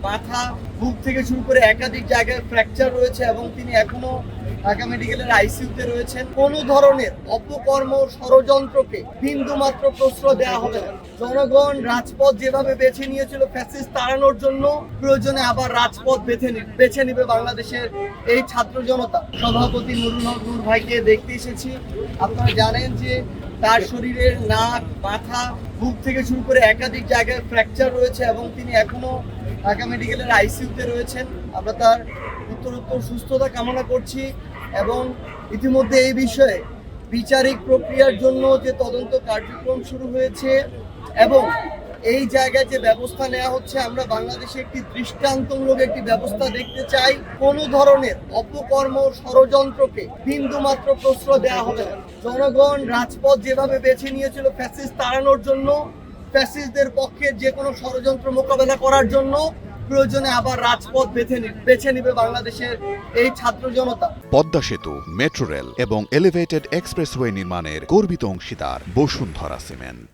মাথা, বুক থেকে শুরু করে একাধিক জায়গায় ফ্র্যাকচার রয়েছে এবং তিনি এখনো ঢাকা মেডিকেলের আইসিইউতে রয়েছেন। কোনো ধরনের অপকর্ম ষড়যন্ত্রকে বিন্দুমাত্র প্রশ্রয় দেওয়া হবে না। জনগণ রাজপথ যেভাবে বেছে নিয়েছিল ফ্যাসিস্ট তাড়ানোর জন্য, প্রয়োজনে আবার রাজপথ বেছে নেবে বাংলাদেশের এই ছাত্র জনতা। সভাপতি নুরুল হক নূর ভাইকে দেখতে এসেছি। আপনারা জানেন যে তার শরীরের নাক, মাথা, বুক থেকে শুরু করে একাধিক জায়গায় ফ্র্যাকচার রয়েছে এবং তিনি এখনো ঢাকা মেডিকেলের আইসিইউতে রয়েছেন। আমরা তার উত্তরোত্তর সুস্থতা কামনা করছি এবং ইতিমধ্যে এই বিষয়ে বিচারিক প্রক্রিয়ার জন্য যে তদন্ত কার্যক্রম শুরু হয়েছে এবং এই জায়গায় যে ব্যবস্থা নেওয়া হচ্ছে, আমরা বাংলাদেশে একটি দৃষ্টান্তমূলক একটি ব্যবস্থা দেখতে চাই। কোনো ধরনের অপকর্ম ষড়যন্ত্রকে বিন্দুমাত্র প্রশ্রয় দেওয়া হবে না। জনগণ রাজপথ যেভাবে বেছে নিয়েছিল ফ্যাসিস্ট তাড়ানোর জন্য, ফ্যাসিস্টদের পক্ষে যে কোনো ষড়যন্ত্র মোকাবেলা করার জন্য, প্রয়োজনে আবার রাজপথ বেছে নেবে বাংলাদেশের এই ছাত্র জনতা। পদ্মা সেতু, মেট্রো রেল এবং এলিভেটেড এক্সপ্রেসওয়ে নির্মাণের গর্বিত অংশীদার বসুন্ধরা সিমেন্ট।